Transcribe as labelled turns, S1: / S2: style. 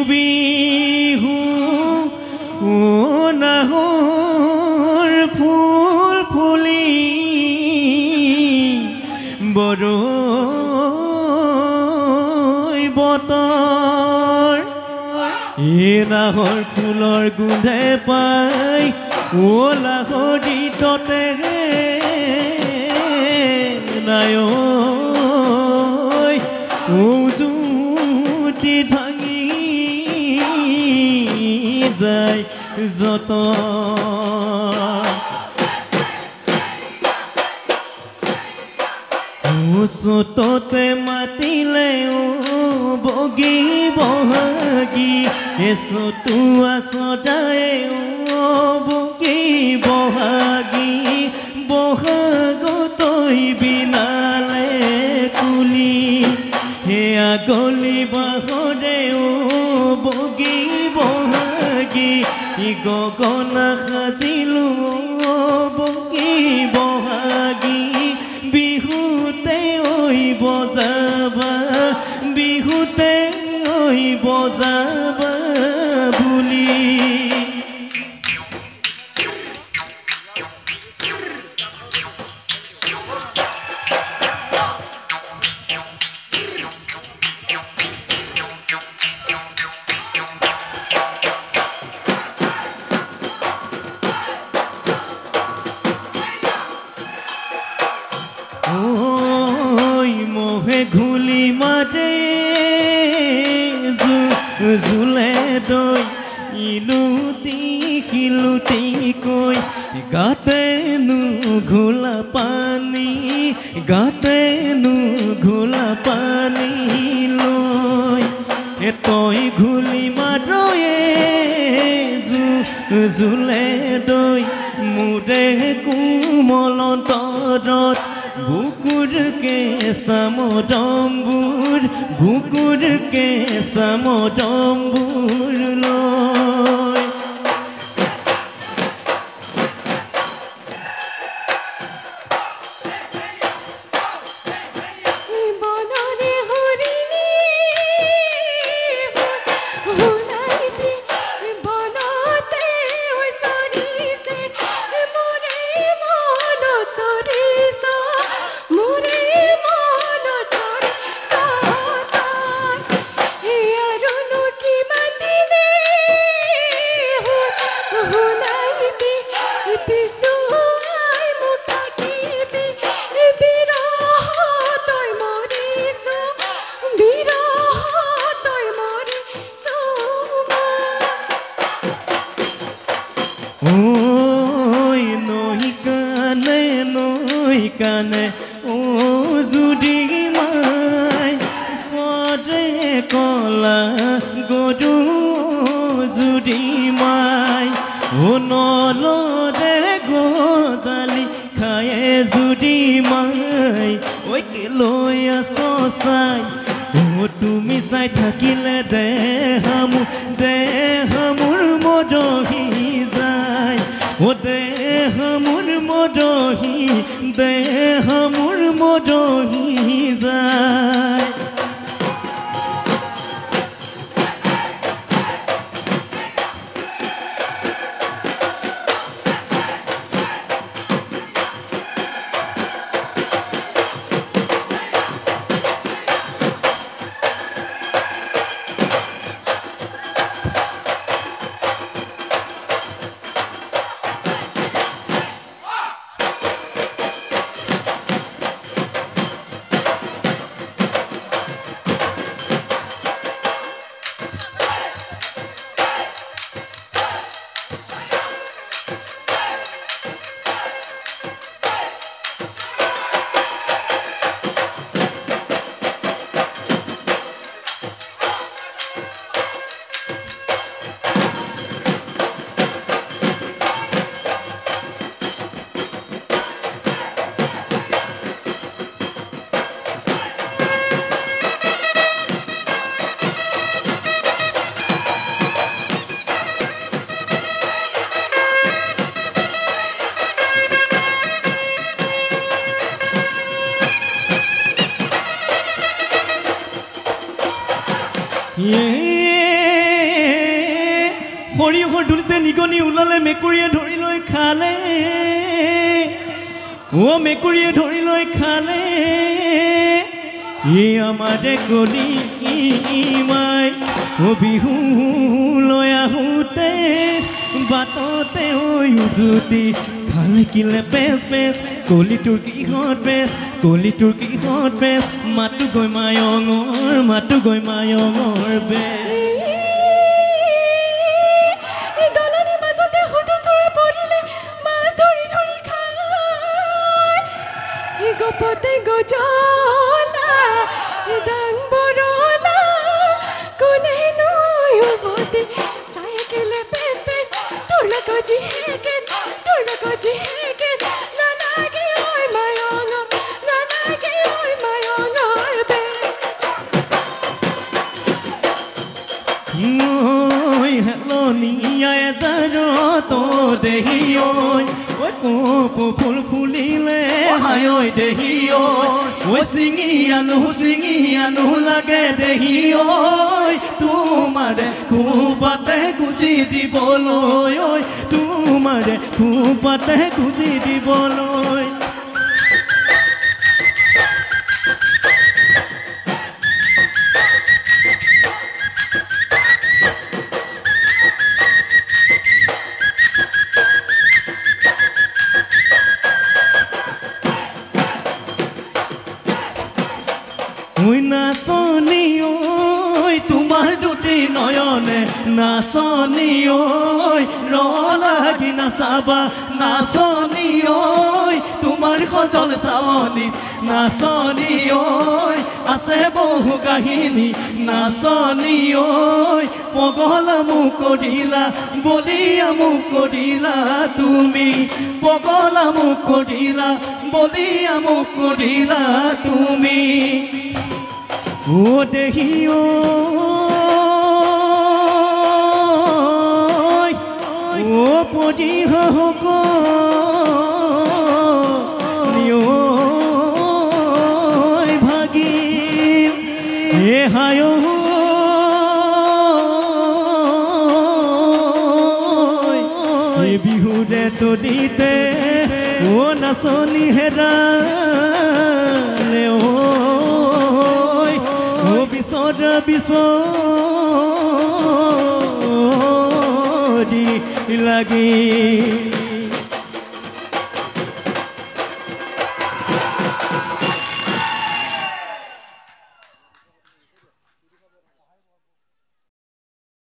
S1: বিহু নাহৰ ফুল ফুলি বৰৈ বতৰ নাহৰ ফুলৰ গোন্ধে পাই লাহৰি ততে নাই উজুতি ভাঙি যায় যত চততে মাতিলে বগী বহাগী চতুৱা চদায়ে বগী বহাগী বহাগ তই বিনালে কুলি সেয়া গলি বাহৰে বগী বহাগী গগনা সাজিলো বগী বহাগী বিহুতে ঐ বজাবা বিহুতে ঐ বজাবা বুলি ঘুলি মাতে জুলে দৈ ইলুতি শিলুতি কৈ গাতেনো ঘোলা পানী গাতেনো ঘোলা পানী লৈ তই ঘুলি মাতয়ে জুলে দৈ মোৰে কোমল তৰত বুকুৰ কেঁচা মদম্বুৰ বুকুৰ কেঁচা মদম্বুৰ লৈ নৈ কানে যদি মাই সদে কলা গদু যদি মাই নলদে গজালি খায়ে যদি মাই ঐকে লৈ আছ চাই তুমি চাই থাকিলে দেহামুৰ মদহি যায় দেহামুৰ মদহি যায় সৰিয়হৰ ধুলিতে নিগনি ওলালে মেকুৰীয়ে ধৰি লৈ খালে মেকুৰীয়ে ধৰি লৈ খালে আমাৰে গলি মাই বিহু লৈ আহোঁতে বাটতে উজুতি খালে কিলে পেচ পেচ কলিটোৰ কিহত বেচ কলিটোৰ কিহত বেচ মাতো গৈ মায়ঙৰ বেচ
S2: Gopote gojola, dang borola, kuneno yubote, saikele pes pes, turna koji hekes, nanagi oi mayongo be.
S1: Oi hello ni ay zaro to dehi oi. Kopo phul phulile hay oi dehi oi singi anu lage dehi oi tumare khupate kuji diboloi oi tumare khupate kuji diboloi নাচনি ঐ তোমাৰ দুটি নয়নে নাচনি ঐ লাগি নাচাবা নাচনি ঐ তোমাৰ সজল চাৱনি নাচনি ঐ আছে বহু কাহিনী নাচনি ঐ পগলা মোক কৰিলা বলিয়া মোক কৰিলা তুমি পগলা মোক কৰিলা বলিয়া মোক কৰিলা তুমি দেহি পজি হক ভাগি হায় বিহুৰে তদিতে নাচনি হেৰালে বিচৰি লাগি